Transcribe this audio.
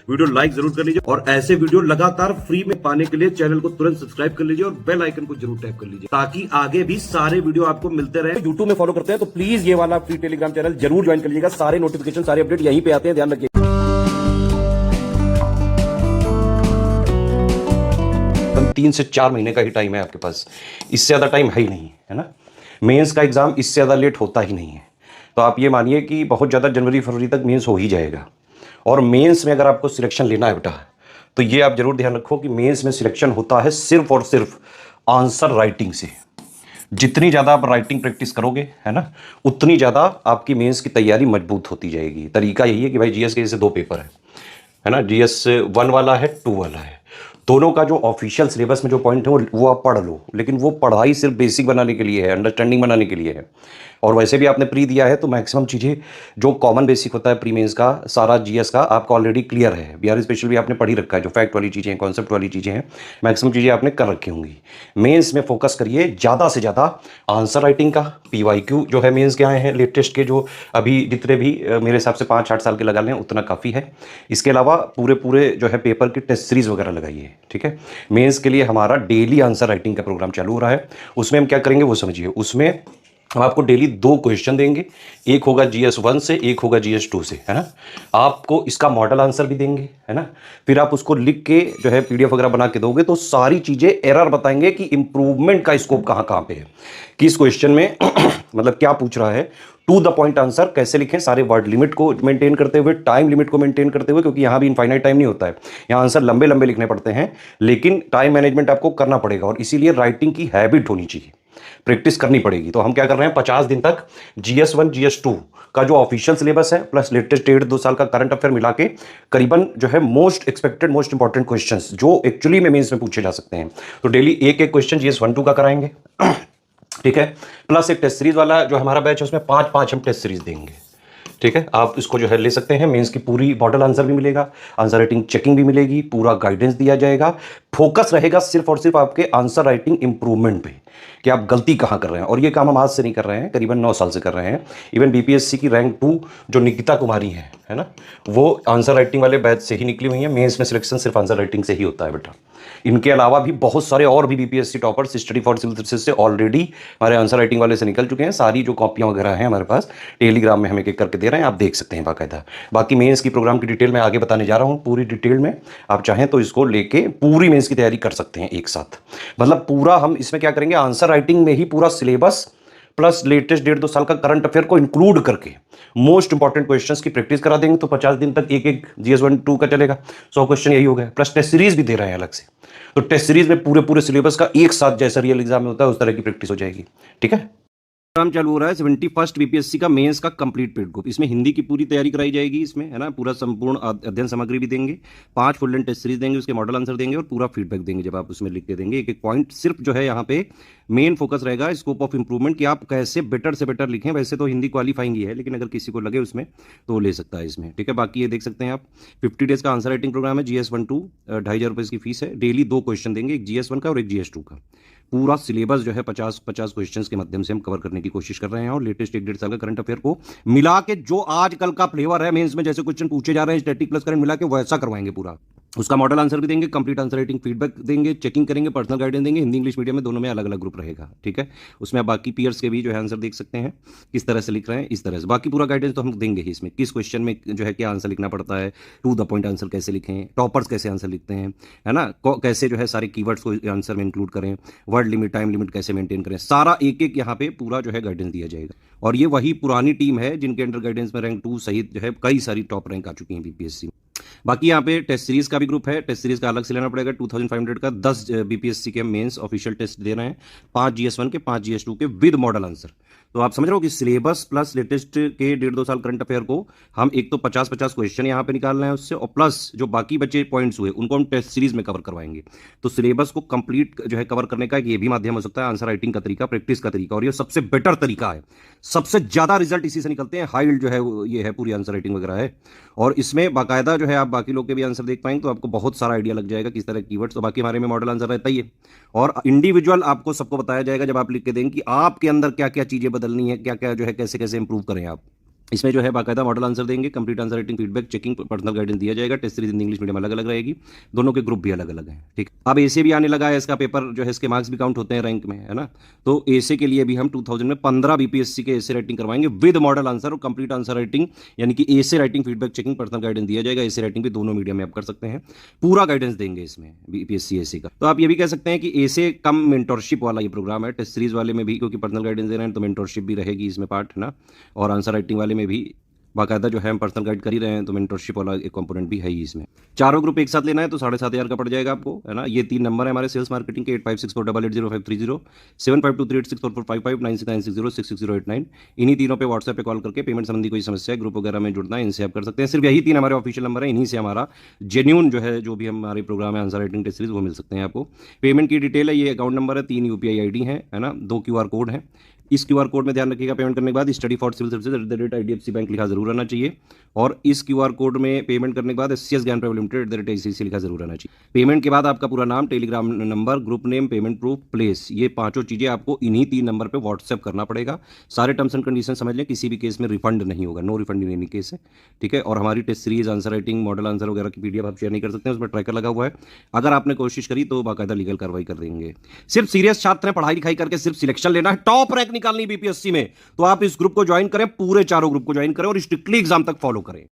Video like जरूर कर लीजिए और ऐसे वीडियो लगातार फ्री में पाने के लिए चैनल को तुरंत सब्सक्राइब कर लीजिए और बेल आइकन को जरूर टैप कर लीजिए ताकि आगे भी सारे वीडियो आपको मिलते रहे। यूट्यूब में फॉलो करते हैं तो प्लीज ये वाला फ्री टेलीग्राम चैनल जरूर ज्वाइन कर लीजिएगा। सारे नोटिफिकेशन सारे अपडेट यहीं पे आते हैं, ध्यान रखिए। 3 से 4 महीने का ही टाइम है आपके पास, इससे ज़्यादा टाइम है ही नहीं, है ना। मेंस का एग्ज़ाम इससे ज़्यादा लेट होता ही नहीं है, तो आप ये मानिए कि बहुत ज़्यादा जनवरी फरवरी तक मेंस हो ही जाएगा। और मेंस में अगर आपको सिलेक्शन लेना है बेटा, तो ये आप जरूर ध्यान रखो कि मेंस में सिलेक्शन होता है सिर्फ और सिर्फ आंसर राइटिंग से। जितनी ज़्यादा आप राइटिंग प्रैक्टिस करोगे, है ना, उतनी ज़्यादा आपकी मेंस की तैयारी मजबूत होती जाएगी। तरीका यही है कि भाई जीएस के जैसे 2 पेपर है ना, जीएस 1 वाला है, 2 वाला है। दोनों का जो ऑफिशियल सिलेबस में जो पॉइंट है वो आप पढ़ लो, लेकिन वो पढ़ाई सिर्फ बेसिक बनाने के लिए है, अंडरस्टैंडिंग बनाने के लिए है। और वैसे भी आपने प्री दिया है तो मैक्सिमम चीज़ें जो कॉमन बेसिक होता है प्री मेंस का, सारा जीएस का आपका ऑलरेडी क्लियर है। बिहार स्पेशल भी आपने पढ़ ही रखा है, जो फैक्ट वाली चीज़ें हैं, कॉन्सेप्ट वाली चीज़ें हैं, मैक्सिमम चीज़ें आपने कर रखी होंगी। मेंस में फोकस करिए ज़्यादा से ज़्यादा आंसर राइटिंग का। पीवाईक्यू जो है मेंस के आए हैं लेटेस्ट के, जो अभी जितने भी मेरे हिसाब से 5-8 साल के लगा लें उतना काफ़ी है। इसके अलावा पूरे जो है पेपर की टेस्ट सीरीज़ वगैरह लगाइए, ठीक है। मेंस के लिए हमारा डेली आंसर राइटिंग का प्रोग्राम चालू हो रहा है। उसमें हम क्या करेंगे वो समझिए। उसमें हम आपको डेली 2 क्वेश्चन देंगे, एक होगा जीएस 1 से, एक होगा जीएस 2 से, है ना। आपको इसका मॉडल आंसर भी देंगे, है ना। फिर आप उसको लिख के जो है पीडीएफ वगैरह बना के दोगे तो सारी चीज़ें एरर बताएंगे कि इंप्रूवमेंट का स्कोप कहाँ पे है, किस क्वेश्चन में मतलब क्या पूछ रहा है। टू द पॉइंट आंसर कैसे लिखें, सारे वर्ड लिमिट को मेंटेन करते हुए, टाइम लिमिट को मेंटेन करते हुए, क्योंकि यहाँ भी इनफाइनाइट टाइम नहीं होता है, यहाँ आंसर लंबे लंबे लिखने पड़ते हैं, लेकिन टाइम मैनेजमेंट आपको करना पड़ेगा और इसीलिए राइटिंग की हैबिट होनी चाहिए, प्रैक्टिस करनी पड़ेगी। तो हम क्या कर रहे हैं, 50 दिन तक जीएस 1 जीएस 2 का जो ऑफिशियल सिलेबस है प्लस लेटेस्ट 1.5-2 साल का करंट अफेयर मिला के करीबन जो है most expected most important questions जो एक्चुअली में मेंस में पूछे जा सकते हैं, तो डेली एक क्वेश्चन जीएस 1-2 का कराएंगे, ठीक है। प्लस एक टेस्ट सीरीज वाला जो हमारा बैच है उसमें 5-5 हम टेस्ट सीरीज देंगे, ठीक है। आप इसको जो है ले सकते हैं। मेंस की पूरी मॉडल आंसर भी मिलेगा, आंसर राइटिंग चेकिंग भी मिलेगी, पूरा गाइडेंस दिया जाएगा। फोकस रहेगा सिर्फ और सिर्फ आपके आंसर राइटिंग इंप्रूवमेंट पे कि आप गलती कहाँ कर रहे हैं। और ये काम हम आज से नहीं कर रहे हैं, करीबन 9 साल से कर रहे हैं। इवन बीपीएससी की रैंक 2 जो निकिता कुमारी है ना, वो आंसर राइटिंग वाले बैच से ही निकली हुई है। मेंस में सिलेक्शन सिर्फ आंसर राइटिंग से ही होता है बेटा। इनके अलावा भी बहुत सारे और भी BPSC toppers study for civil services से ऑलरेडी हमारे आंसर राइटिंग वाले से निकल चुके हैं। सारी जो कॉपियां वगैरह हैं हमारे पास टेलीग्राम में हम एक एक करके दे रहे हैं, आप देख सकते हैं बाकायदा। बाकी मेंस की प्रोग्राम की डिटेल मैं आगे बताने जा रहा हूँ पूरी डिटेल में। आप चाहें तो इसको लेके पूरी मेंस की तैयारी कर सकते हैं एक साथ। मतलब पूरा हम इसमें क्या करेंगे, आंसर राइटिंग में ही पूरा सिलेबस प्लस लेटेस्ट 1.5-2 साल का करंट अफेयर को इंक्लूड करके मोस्ट इंपॉर्टेंट क्वेश्चंस की प्रैक्टिस करा देंगे। तो 50 दिन तक एक जीएस 1-2 का चलेगा, 100 क्वेश्चन यही हो गया। प्लस टेस्ट सीरीज भी दे रहे हैं अलग से, तो टेस्ट सीरीज में पूरे सिलेबस का एक साथ जैसा रियल एग्जाम में होता है उस तरह की प्रैक्टिस हो जाएगी, ठीक है। प्रोग्राम चालू हो रहा है 71st बीपीएससी का मेंस का कंप्लीट पेड ग्रुप। इसमें हिंदी की पूरी तैयारी कराई जाएगी, इसमें है ना, पूरा संपूर्ण अध्ययन सामग्री भी देंगे, 5 फुल लेंथ टेस्ट सीरीज देंगे, उसके मॉडल आंसर देंगे और पूरा फीडबैक देंगे जब आप उसमें लिख के देंगे। एक एक पॉइंट सिर्फ जो है यहाँ पे मेन फोकस रहेगा स्कोप ऑफ इंप्रूवमेंट कि आप कैसे बेटर से बेटर लिखें। वैसे तो हिंदी क्वालिफाइंग ही है, लेकिन अगर किसी को लगे उसमें तो ले सकता है इसमें, ठीक है। बाकी ये देख सकते हैं आप 50 डेज का आंसर राइटिंग प्रोग्राम है। जीएस 1-2 2,500 रुपये की फीस है। डेली 2 क्वेश्चन देंगे, एक जीएस 1 का और एक जीएस 2 का। पूरा सिलेबस जो है 50 क्वेश्चंस के माध्यम से हम कवर करने की कोशिश कर रहे हैं और लेटेस्ट 1-1.5 साल का करंट अफेयर को मिला के जो आजकल का फ्लेवर है मेंस में, जैसे क्वेश्चन पूछे जा रहे हैं स्टैटिक प्लस करंट मिला के वैसा करवाएंगे पूरा। उसका मॉडल आंसर भी देंगे, कंप्लीट आंसर राइटिंग फीडबैक देंगे, चेकिंग करेंगे, पर्सनल गाइडेंस देंगे। हिंदी इंग्लिश मीडियम में दोनों में अलग अलग ग्रुप रहेगा, ठीक है। उसमें आप बाकी पीयर्स के भी जो है आंसर देख सकते हैं किस तरह से लिख रहे हैं, इस तरह से बाकी पूरा गाइडेंस तो हम देंगे ही इसमें। किस क्वेश्चन में जो है क्या आंसर लिखना पड़ता है, टू द पॉइंट आंसर कैसे लिखें, टॉपर्स कैसे आंसर लिखते हैं, है ना, कैसे जो है सारे कीवर्ड्स को आंसर में इंक्लूड करें, वर्ड लिमिट टाइम लिमिट कैसे मेंटेन करें, सारा एक एक यहाँ पे पूरा जो है गाइडेंस दिया जाएगा। और ये वही पुरानी टीम है जिनके अंडर गाइडेंस में रैंक 2 सहित जो है कई सारी टॉप रैंक आ चुकी हैं बीपीएससी। बाकी यहाँ पे टेस्ट सीरीज का भी ग्रुप है, टेस्ट सीरीज का अलग से लेना पड़ेगा। 2500 का 10 बीपीएससी के मेंस ऑफिशियल टेस्ट दे रहे हैं, 5 जीएस 1 के 5 जीएस 2 के विद मॉडल आंसर। तो आप समझ रहे हो कि सिलेबस प्लस लेटेस्ट के 1.5-2 साल करंट अफेयर को हम एक तो 50-50 क्वेश्चन यहाँ पे निकाल रहे हैं उससे, और प्लस जो बाकी बचे पॉइंट्स हुए उनको हम टेस्ट सीरीज में कवर करवाएंगे। तो सिलेबस को कंप्लीट जो है कवर करने का ये भी माध्यम हो सकता है, आंसर राइटिंग का तरीका, प्रैक्टिस का तरीका, और ये सबसे बेटर तरीका है। सबसे ज्यादा रिजल्ट इसी से निकलते हैं। हाई जो है ये है पूरी आंसर राइटिंग वगैरह है, और इसमें बाकायदा जो है आप बाकी लोग के भी आंसर देख पाएंगे तो आपको बहुत सारा आइडिया लग जाएगा किस तरह कीवर्ड्स। तो बाकी हमारे में मॉडल आंसर रहता ही है, और इंडिविजुअल आपको सबको बताया जाएगा जब आप लिख के देंगे कि आपके अंदर क्या क्या चीजें बदलनी है, क्या क्या जो है कैसे कैसे इंप्रूव करें आप। इसमें जो है बाकायदा मॉडल आंसर देंगे, complete answer writing, feedback, checking, personal guidance दिया जाएगा। Test series Hindi English medium अलग अलग रहेगी, दोनों के ग्रुप भी अलग अलग हैं। ठीक, अब एसे भी आने लगा है, इसका पेपर जो है इसके मार्क्स भी काउंट होते हैं रैंक में, है ना। तो एसे के लिए भी हम 2000 में 15 बीपीएससी के एसे राइटिंग करवाएंगे विद मॉडल आंसर और कंप्लीट आंसर राइटिंग, यानी कि essay writing, feedback, checking, personal guidance दिया जाएगा। एसे राइटिंग भी दोनों मीडियम में आप कर सकते हैं, पूरा गाइडेंस देंगे इसमें बीपीएससी एसे का। तो आप ये भी कह सकते हैं कि एसे कम मेंटोरशिप वाला ये प्रोग्राम है। टेस्ट सीरीज वाले में भी क्योंकि पर्सनल गाइडेंस दे रहे हैं तो मेंटोरशिप भी रहेगी इसमें पार्ट, है ना। और आंसर राइटिंग वाले में भी बाकायदा जो है हम पर्सनल गाइड कर ही रहे हैं, तो मेंटरशिप वाला एक कंपोनेंट भी है ही इसमें। चारों ग्रुप एक साथ लेना है तो 7,500 का पड़ जाएगा आपको, है ना। ये 3 नंबर है हमारे सेल्स मार्केटिंग के, 8564880530, 7523864455, 9696066089। इन्हीं तीनों पे व्हाट्सएप पे कॉल करके पेमेंट संबंधी कोई समस्या है, ग्रुप वगैरह में जुड़ना है, इनसे आप कर सकते हैं। सिर्फ यही 3 हमारे ऑफिशियल नंबर है, इन्हीं से हमारा जेन्यून जो है जो भी हमारे प्रोग्राम है आंसर राइटिंग टेस्ट सीरीज वो मिल सकते हैं आपको। पेमेंट की डिटेल है, ये अकाउंट नंबर है, 3 यूपीआई आईडी है ना, 2 क्यूआर कोड है। इस क्यूआर कोड में ध्यान रखिएगा, पेमेंट करने के बाद study for civil services @IDFC bank लिखा जरूर रहना चाहिए। और इस क्यूआर कोड में पेमेंट करने के बाद SCS ज्ञान प्राइवेट लिमिटेड @ICICI लिखा जरूर रहना चाहिए। पेमेंट के बाद आपका पूरा नाम, Telegram number, group name, payment proof, place, ये 5 चीजें आपको इन्हीं 3 नंबर पे व्हाट्सएप करना पड़ेगा। सारे टर्म्स एंड कंडीशन समझ लें, किसी भी केस में रिफंड नहीं होगा, no refund in any case है, ठीक है। और हमारी test series, answer writing, model answer वगैरह की PDF आप शेयर नहीं कर सकते हैं, उसमें ट्रैकर लगा हुआ है। अगर आपने कोशिश करी तो बाकायदा लीगल कार्रवाई कर देंगे। सिर्फ सीरियस छात्र हैं, पढ़ाई लिखाई करके सिर्फ सिलेक्शन लेना है, टॉप रैंक निकालनी बीपीएससी में, तो आप इस ग्रुप को ज्वाइन करें, पूरे चारों ग्रुप को ज्वाइन करें और स्ट्रिक्टली एग्जाम तक फॉलो करें।